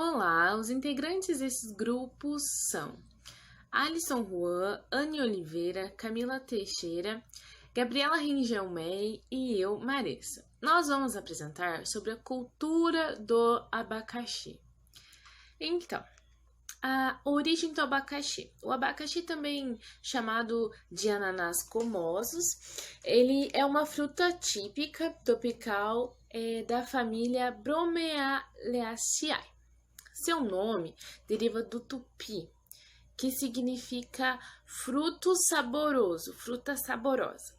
Olá, os integrantes desses grupos são Alisson Juan, Anne Oliveira, Camila Teixeira, Gabriela Rengel May e eu, Marissa. Nós vamos apresentar sobre a cultura do abacaxi. Então, a origem do abacaxi. O abacaxi, também chamado de ananás comosus, ele é uma fruta típica tropical da família Bromeaceae. Seu nome deriva do tupi, que significa fruto saboroso, fruta saborosa.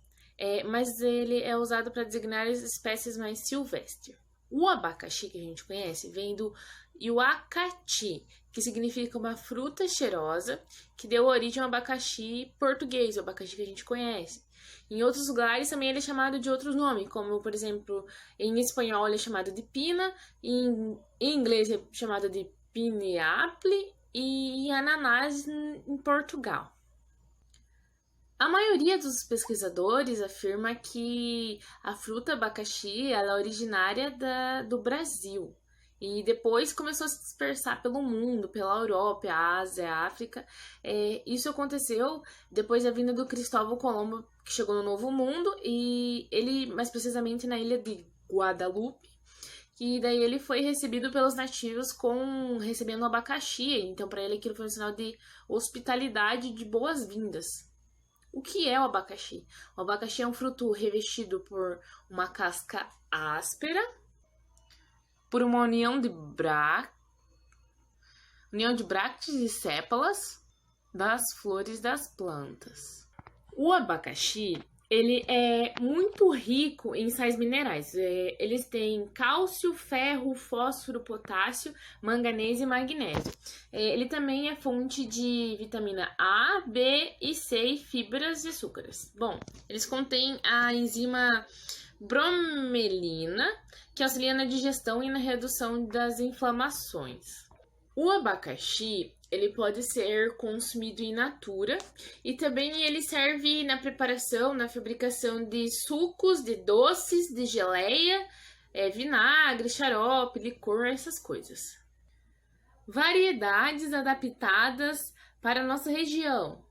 Mas ele é usado para designar as espécies mais silvestres. O abacaxi que a gente conhece vem do iuacati, que significa uma fruta cheirosa, que deu origem ao abacaxi português, o abacaxi que a gente conhece. Em outros lugares também ele é chamado de outros nomes, como, por exemplo, em espanhol ele é chamado de pina, em inglês é chamado de pineapple e ananás em Portugal. A maioria dos pesquisadores afirma que a fruta abacaxi ela é originária do Brasil e depois começou a se dispersar pelo mundo, pela Europa, a Ásia, a África. Isso aconteceu depois da vinda do Cristóvão Colombo, que chegou no Novo Mundo, e ele, mais precisamente na ilha de Guadalupe, e daí ele foi recebido pelos nativos recebendo abacaxi. Então, para ele aquilo foi um sinal de hospitalidade, de boas-vindas. O que é o abacaxi? O abacaxi é um fruto revestido por uma casca áspera, por uma união de bractes e sépalas das flores das plantas. O abacaxi, ele é muito rico em sais minerais. Eles têm cálcio, ferro, fósforo, potássio, manganês e magnésio. Ele também é fonte de vitamina A, B e C e fibras e açúcares. Bom, eles contêm a enzima bromelina, que auxilia na digestão e na redução das inflamações. O abacaxi, ele pode ser consumido in natura e também ele serve na preparação, na fabricação de sucos, de doces, de geleia, vinagre, xarope, licor, essas coisas. Variedades adaptadas para a nossa região.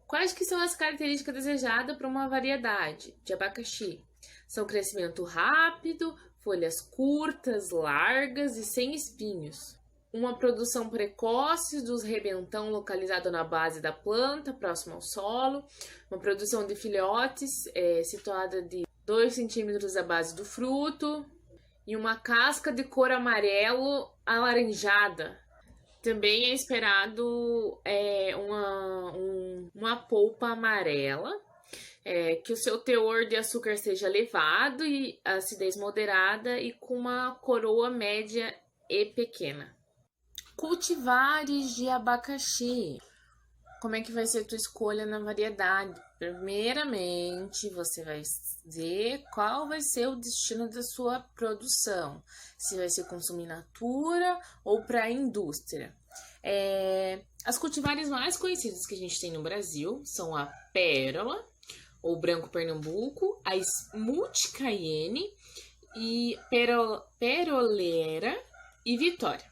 Quais que são as características desejadas para uma variedade de abacaxi? São crescimento rápido, folhas curtas, largas e sem espinhos. Uma produção precoce dos rebentão localizado na base da planta, próximo ao solo. Uma produção de filhotes situada de 2 centímetros da base do fruto. E uma casca de cor amarelo alaranjada. Também é esperado uma polpa amarela, que o seu teor de açúcar seja elevado e acidez moderada e com uma coroa média e pequena. Cultivares de abacaxi. Como é que vai ser a tua escolha na variedade? Primeiramente, você vai ver qual vai ser o destino da sua produção. Se vai ser consumo in natura ou para a indústria. As cultivares mais conhecidas que a gente tem no Brasil são a pérola, ou branco pernambuco, a smooth cayenne, e perolera e vitória.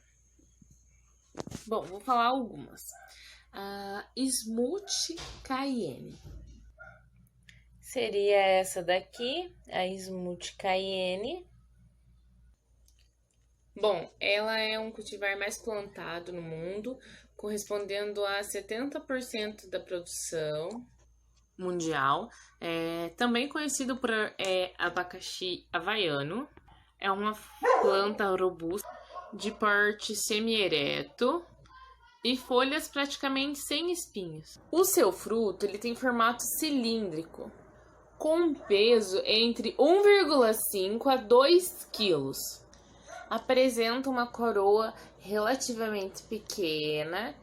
Bom, vou falar algumas. A smooth cayenne seria essa daqui, a smooth cayenne. Bom, ela é um cultivar mais plantado no mundo, correspondendo a 70% da produção mundial. Também conhecido por abacaxi havaiano. É uma planta robusta, de porte semi-ereto e folhas praticamente sem espinhos. O seu fruto ele tem formato cilíndrico, com peso entre 1,5 a 2 quilos. Apresenta uma coroa relativamente pequena.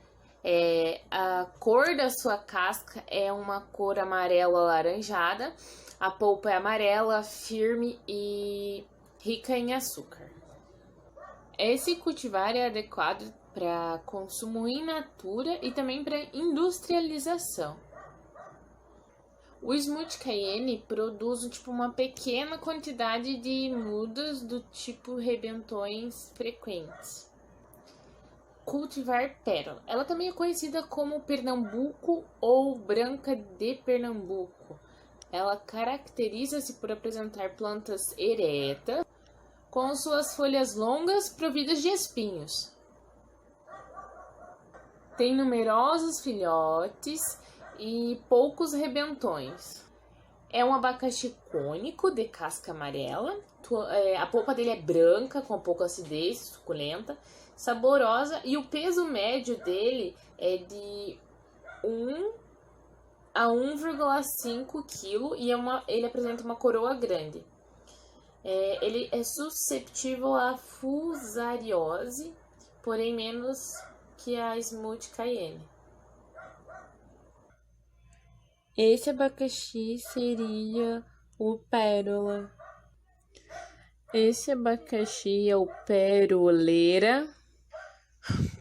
A cor da sua casca é uma cor amarela alaranjada. A polpa é amarela, firme e rica em açúcar. Esse cultivar é adequado para consumo in natura e também para industrialização. O smooth cayenne produz uma pequena quantidade de mudas do tipo rebentões frequentes. cultivar pérola. Ela também é conhecida como Pernambuco ou branca de Pernambuco. Ela caracteriza-se por apresentar plantas eretas, com suas folhas longas providas de espinhos. Tem numerosos filhotes e poucos rebentões. É um abacaxi cônico de casca amarela. A polpa dele é branca, com pouca acidez, suculenta, saborosa. E o peso médio dele é de 1 a 1,5 kg e ele apresenta uma coroa grande. Ele é suscetível à fusariose, porém menos que a Smooth Cayenne. Esse abacaxi seria o pérola. Esse abacaxi é o peroleira.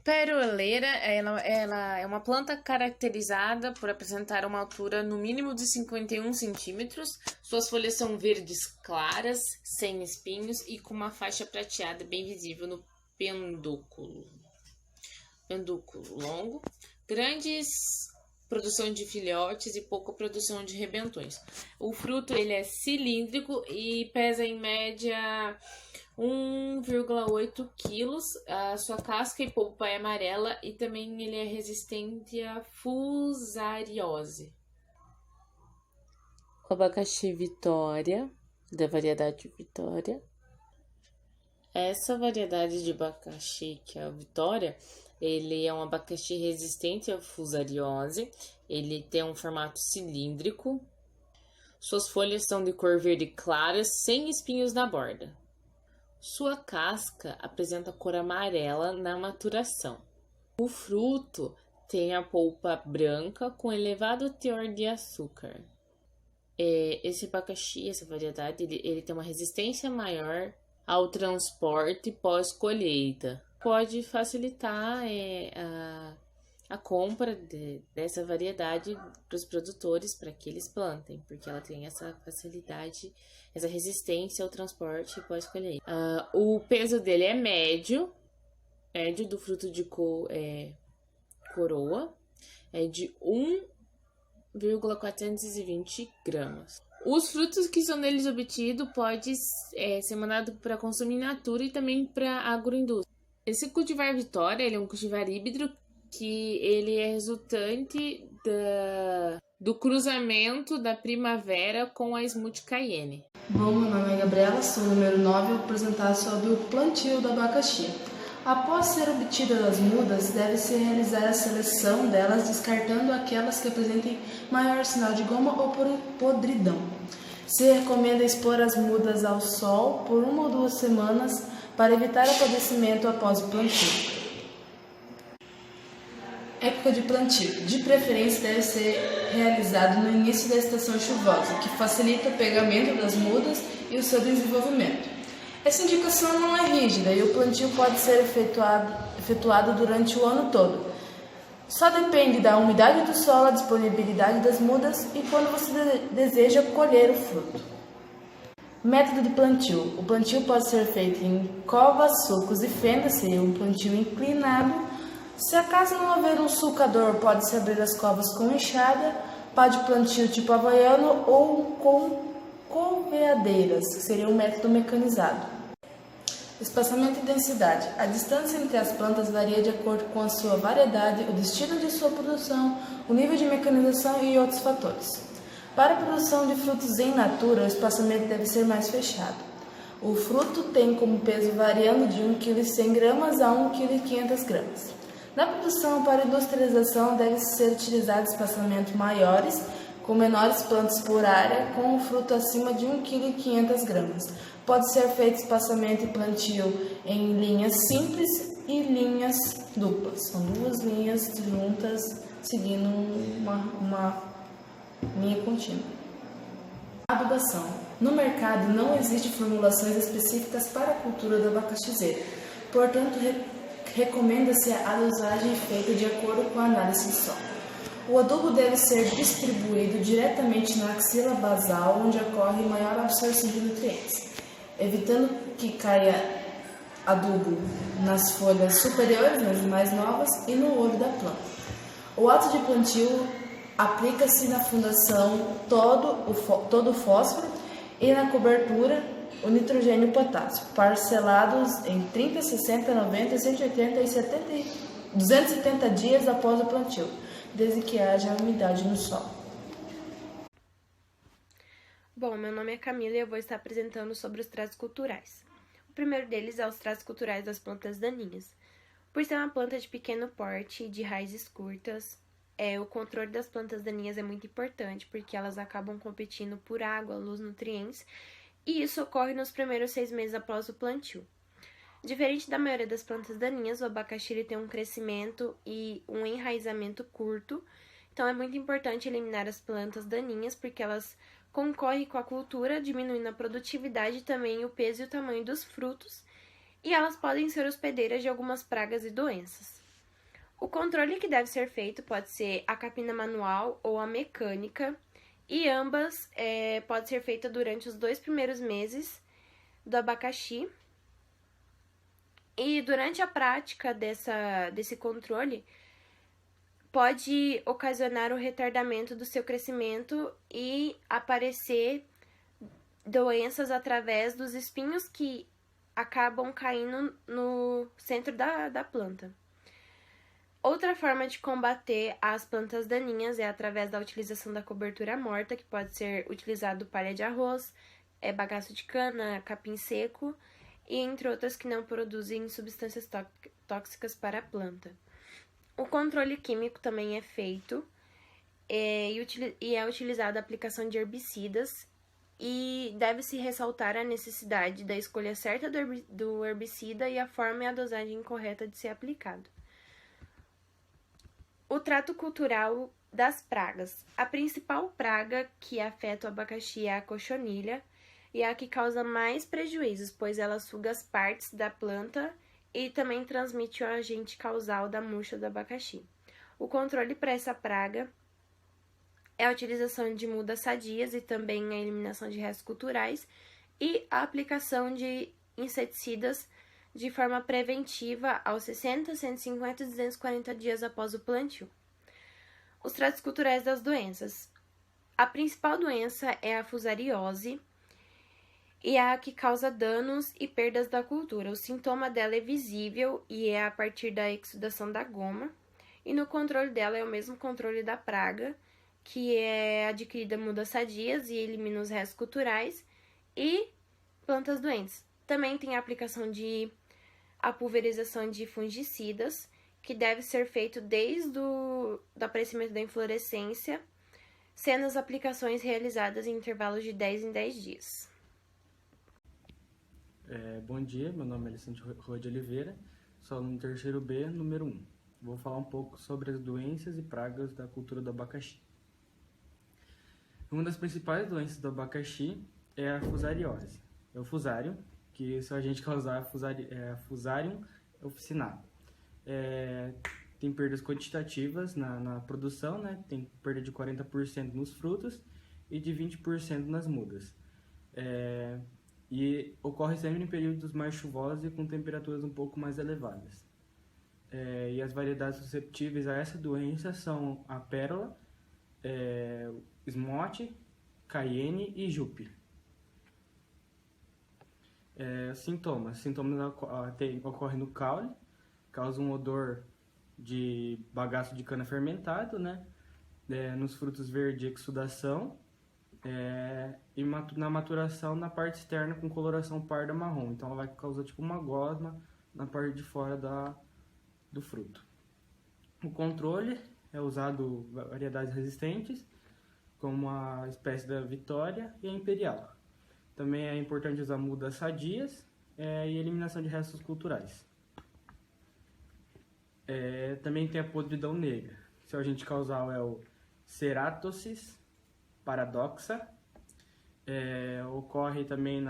Peroleira, ela é uma planta caracterizada por apresentar uma altura no mínimo de 51 centímetros. Suas folhas são verdes claras, sem espinhos e com uma faixa prateada bem visível no pedúnculo longo. Grandes produção de filhotes e pouca produção de rebentões. O fruto ele é cilíndrico e pesa em média 1,8 kg. A sua casca e polpa é amarela e também ele é resistente à fusariose. O abacaxi Vitória, da variedade Vitória. Essa variedade de abacaxi, que é a Vitória, ele é um abacaxi resistente à fusariose. Ele tem um formato cilíndrico. Suas folhas são de cor verde clara, sem espinhos na borda. Sua casca apresenta cor amarela na maturação. O fruto tem a polpa branca com elevado teor de açúcar. Esse abacaxi, essa variedade, ele tem uma resistência maior ao transporte pós-colheita. Pode facilitar a compra dessa variedade para os produtores, para que eles plantem, porque ela tem essa facilidade, essa resistência ao transporte pós-colheita. O peso dele é médio do fruto de coroa, é de 1,420 gramas. Os frutos que são deles obtidos podem ser mandados para consumo in natura e também para agroindústria. Esse cultivar Vitória, ele é um cultivar híbrido que ele é resultante do cruzamento da primavera com a Smooth Cayenne. Bom, meu nome é Gabriela, sou o número 9 e vou apresentar sobre o plantio do abacaxi. Após ser obtidas as mudas, deve-se realizar a seleção delas, descartando aquelas que apresentem maior sinal de goma ou podridão. Se recomenda expor as mudas ao sol por 1 ou 2 semanas para evitar apodrecimento após o plantio. Época de plantio. De preferência deve ser realizado no início da estação chuvosa, que facilita o pegamento das mudas e o seu desenvolvimento. Essa indicação não é rígida e o plantio pode ser efetuado durante o ano todo. Só depende da umidade do solo, a disponibilidade das mudas e quando você deseja colher o fruto. Método de plantio. O plantio pode ser feito em covas, sulcos e fendas, seria um plantio inclinado. Se acaso não houver um sulcador, pode-se abrir as covas com enxada, pá de plantio tipo havaiano ou com coveadeiras, que seria um método mecanizado. Espaçamento e densidade. A distância entre as plantas varia de acordo com a sua variedade, o destino de sua produção, o nível de mecanização e outros fatores. Para a produção de frutos em natura, o espaçamento deve ser mais fechado. O fruto tem como peso variando de 1,1 kg a 1,5 kg. Na produção para industrialização, deve ser utilizado espaçamentos maiores, com menores plantas por área, com o fruto acima de 1,5 kg. Pode ser feito espaçamento e plantio em linhas simples e linhas duplas. São 2 linhas juntas, seguindo uma linha contínua. Adubação. No mercado não existe formulações específicas para a cultura do abacaxizeiro. Portanto, recomenda-se a dosagem feita de acordo com a análise de solo. O adubo deve ser distribuído diretamente na axila basal, onde ocorre maior absorção de nutrientes, evitando que caia adubo nas folhas superiores, nas mais novas, e no olho da planta. O ato de plantio aplica-se na fundação todo o fósforo e na cobertura o nitrogênio e o potássio, parcelados em 30, 60, 90, 180 e 270 dias após o plantio, desde que haja umidade no solo. Bom, meu nome é Camila e eu vou estar apresentando sobre os traços culturais. O primeiro deles é os traços culturais das plantas daninhas. Por ser uma planta de pequeno porte, de raízes curtas, o controle das plantas daninhas é muito importante, porque elas acabam competindo por água, luz, nutrientes, e isso ocorre nos primeiros 6 meses após o plantio. Diferente da maioria das plantas daninhas, o abacaxi ele tem um crescimento e um enraizamento curto, então é muito importante eliminar as plantas daninhas, porque elas concorrem com a cultura, diminuindo a produtividade e também o peso e o tamanho dos frutos, e elas podem ser hospedeiras de algumas pragas e doenças. O controle que deve ser feito pode ser a capina manual ou a mecânica, e ambas pode ser feita durante os 2 primeiros meses do abacaxi. E durante a prática desse controle, pode ocasionar o retardamento do seu crescimento e aparecer doenças através dos espinhos que acabam caindo no centro da planta. Outra forma de combater as plantas daninhas é através da utilização da cobertura morta, que pode ser utilizado palha de arroz, bagaço de cana, capim seco, e entre outras que não produzem substâncias tóxicas para a planta. O controle químico também é feito e é utilizada a aplicação de herbicidas, e deve-se ressaltar a necessidade da escolha certa do herbicida e a forma e a dosagem correta de ser aplicado. O trato cultural das pragas. A principal praga que afeta o abacaxi é a cochonilha, e é a que causa mais prejuízos, pois ela suga as partes da planta e também transmite o agente causal da murcha do abacaxi. O controle para essa praga é a utilização de mudas sadias e também a eliminação de restos culturais e a aplicação de inseticidas de forma preventiva aos 60, 150 e 240 dias após o plantio. Os tratos culturais das doenças. A principal doença é a fusariose, e é a que causa danos e perdas da cultura. O sintoma dela é visível e é a partir da exudação da goma, e no controle dela é o mesmo controle da praga, que é adquirida mudas sadias e elimina os restos culturais e plantas doentes. Também tem a aplicação a pulverização de fungicidas, que deve ser feito desde o aparecimento da inflorescência, sendo as aplicações realizadas em intervalos de 10 em 10 dias. Bom dia, meu nome é Alessandro Rua de Oliveira, sou aluno do terceiro B, número 1. Vou falar um pouco sobre as doenças e pragas da cultura do abacaxi. Uma das principais doenças do abacaxi é a fusariose. É o fusário, que se a gente causar Fusarium officinae. Tem perdas quantitativas na produção, né? Tem perda de 40% nos frutos e de 20% nas mudas. E ocorre sempre em períodos mais chuvosos e com temperaturas um pouco mais elevadas. E as variedades susceptíveis a essa doença são a pérola, esmote, cayenne e jupe. Sintomas ocorrem no caule, causa um odor de bagaço de cana fermentado, né? Nos frutos verdes, exudação, e na maturação na parte externa com coloração parda marrom. Então ela vai causar tipo uma gosma na parte de fora do fruto. O controle é usado variedades resistentes, como a espécie da Vitória e a Imperial. Também é importante usar mudas sadias e eliminação de restos culturais. Também tem a podridão negra. Seu agente causal é o Ceratopsis paradoxa. Ocorre também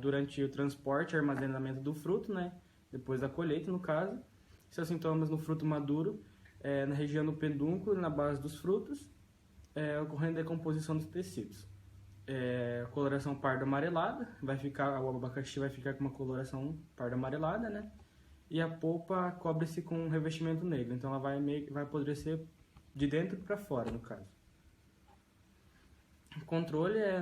durante o transporte e armazenamento do fruto, né? Depois da colheita, no caso. Seus sintomas no fruto maduro, na região do pedúnculo e na base dos frutos, ocorrendo decomposição dos tecidos. coloração pardo amarelada, o abacaxi vai ficar com uma coloração pardo amarelada, né? E a polpa cobre-se com um revestimento negro, então ela vai apodrecer de dentro para fora, no caso. O controle é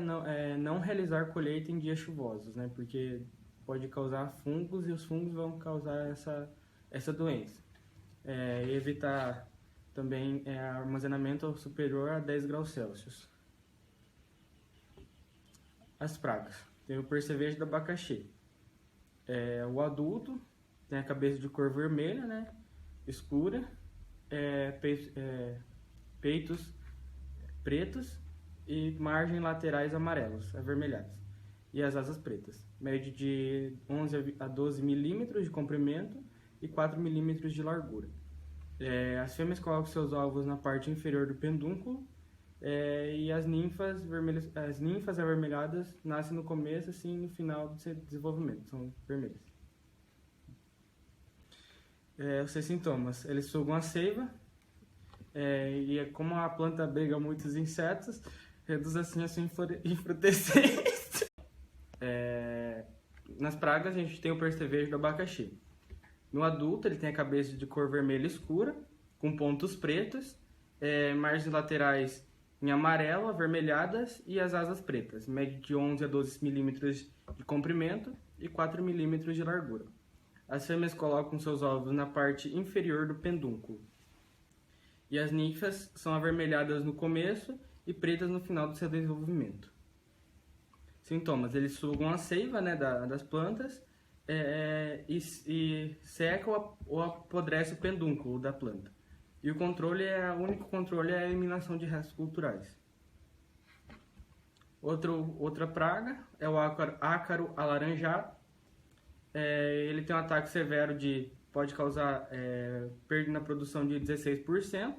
não realizar colheita em dias chuvosos, né? Porque pode causar fungos e os fungos vão causar essa doença. E evitar também armazenamento superior a 10 graus Celsius. As pragas. Tem o percevejo do abacaxi. O adulto tem a cabeça de cor vermelha, né? Escura, peitos pretos e margens laterais amarelas, avermelhadas. E as asas pretas. Média de 11 a 12 milímetros de comprimento e 4 milímetros de largura. As fêmeas colocam seus ovos na parte inferior do pedúnculo e as ninfas avermelhadas nascem no começo, assim, no final do seu desenvolvimento, são vermelhas. Os seus sintomas, eles sugam a seiva e como a planta abriga muitos insetos, reduz assim a sua infrutescência. Nas pragas a gente tem o percevejo do abacaxi. No adulto ele tem a cabeça de cor vermelha escura, com pontos pretos, margens laterais em amarelo, avermelhadas e as asas pretas, média de 11 a 12 milímetros de comprimento e 4 milímetros de largura. As fêmeas colocam seus ovos na parte inferior do pedúnculo. E as ninfas são avermelhadas no começo e pretas no final do seu desenvolvimento. Sintomas, eles sugam a seiva, né, das plantas e secam ou apodrece o pedúnculo da planta. E o único controle é a eliminação de restos culturais. Outra praga é o ácaro alaranjado. Ele tem um ataque severo pode causar perda na produção de 16%.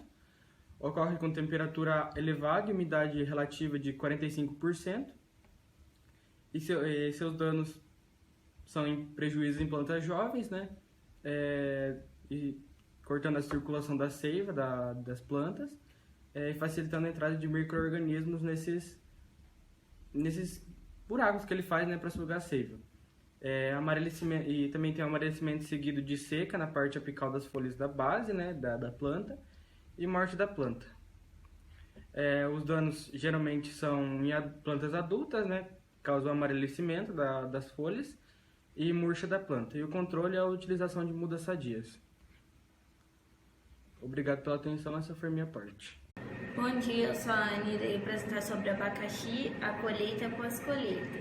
Ocorre com temperatura elevada e umidade relativa de 45%. E seus danos são em prejuízos em plantas jovens, né? E cortando a circulação da seiva das plantas e facilitando a entrada de micro-organismos nesses buracos que ele faz, né, para sugar a seiva. Amarelecimento, e também tem amarelecimento seguido de seca na parte apical das folhas da base, né, da planta, e morte da planta. Os danos geralmente são em plantas adultas, né, causam amarelecimento das folhas e murcha da planta. E o controle é a utilização de mudas sadias. Obrigado pela atenção, essa foi a minha parte. Bom dia, eu sou a Anne e irei apresentar sobre abacaxi, a colheita e a pós-colheita.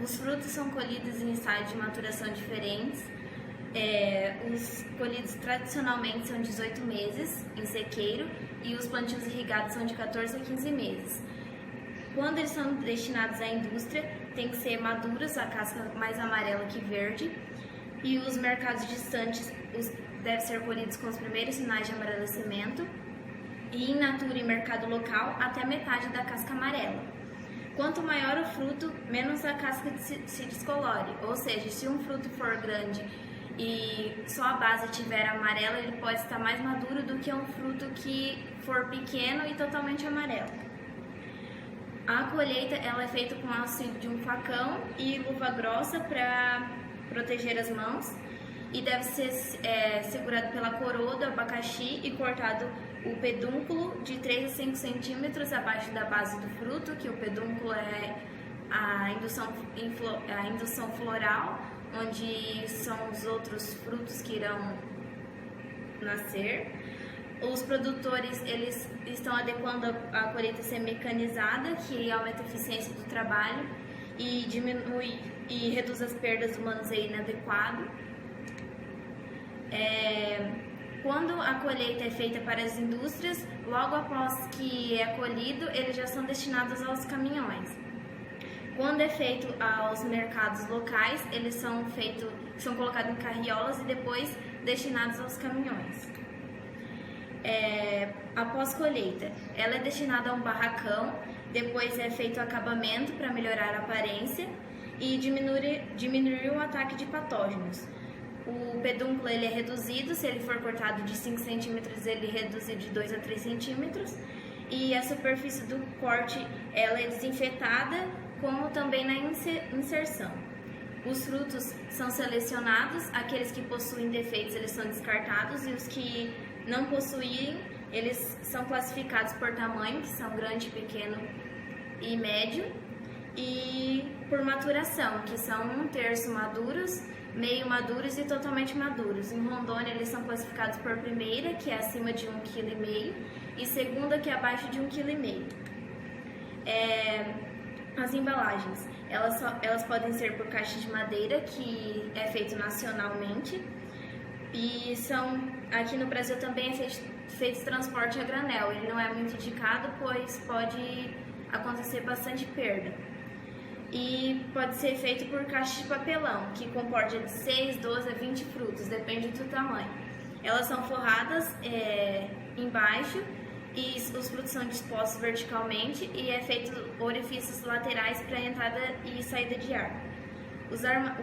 Os frutos são colhidos em estágios de maturação diferentes. Os colhidos tradicionalmente são 18 meses em sequeiro e os plantios irrigados são de 14 a 15 meses. Quando eles são destinados à indústria, tem que ser maduros, a casca mais amarela que verde, e os mercados distantes devem ser colhidos com os primeiros sinais de amarelecimento e in natura em mercado local até metade da casca amarela. Quanto maior o fruto, menos a casca se descolore, ou seja, se um fruto for grande e só a base estiver amarela, ele pode estar mais maduro do que um fruto que for pequeno e totalmente amarelo. A colheita ela é feita com o auxílio de um facão e luva grossa para proteger as mãos e deve ser segurado pela coroa do abacaxi e cortado o pedúnculo de 3 a 5 centímetros abaixo da base do fruto, que o pedúnculo é a indução floral, onde são os outros frutos que irão nascer. Os produtores eles estão adequando a colheita a ser mecanizada, que aumenta a eficiência do trabalho e diminui e reduz as perdas do manuseio inadequado. Quando a colheita é feita para as indústrias, logo após que é colhido, eles já são destinados aos caminhões. Quando é feito aos mercados locais, eles são colocados em carriolas e depois destinados aos caminhões. Após colheita, ela é destinada a um barracão, depois é feito o acabamento para melhorar a aparência e diminuir o ataque de patógenos. O pedúnculo ele é reduzido, se ele for cortado de 5 centímetros, ele é reduzido de 2 a 3 centímetros e a superfície do corte ela é desinfetada, como também na inserção. Os frutos são selecionados, aqueles que possuem defeitos eles são descartados e os que não possuem, eles são classificados por tamanho, que são grande, pequeno e médio, e por maturação, que são 1/3 maduros, meio maduros e totalmente maduros. Em Rondônia eles são classificados por primeira, que é acima de 1,5 kg, e segunda, que é abaixo de 1,5 kg. As embalagens, elas podem ser por caixa de madeira, que é feito nacionalmente, e aqui no Brasil também é feito transporte a granel. Ele não é muito indicado, pois pode acontecer bastante perda. E pode ser feito por caixa de papelão, que comporta de 6, 12 a 20 frutos, depende do tamanho. Elas são forradas embaixo, e os frutos são dispostos verticalmente e é feito orifícios laterais para entrada e saída de ar.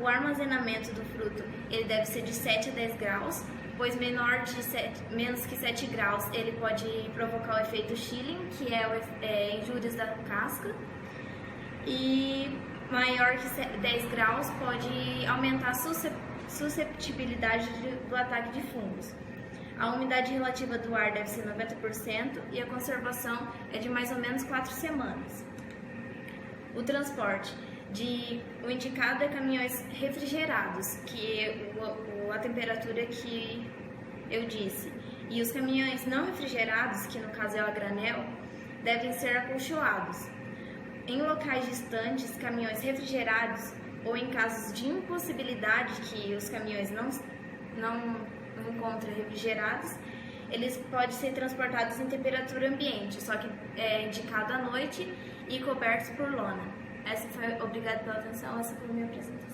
O armazenamento do fruto ele deve ser de 7 a 10 graus, pois menos que 7 graus ele pode provocar o efeito chilling, que é injúrias da casca, e maior que 10 graus pode aumentar a susceptibilidade do ataque de fungos. A umidade relativa do ar deve ser 90% e a conservação é de mais ou menos 4 semanas. O transporte o indicado é caminhões refrigerados, que é a temperatura que eu disse. E os caminhões não refrigerados, que no caso é a granel, devem ser acolchoados. Em locais distantes, caminhões refrigerados, ou em casos de impossibilidade que os caminhões não encontrem refrigerados, eles podem ser transportados em temperatura ambiente, só que é indicado à noite e cobertos por lona. Obrigada pela atenção, essa foi a minha apresentação.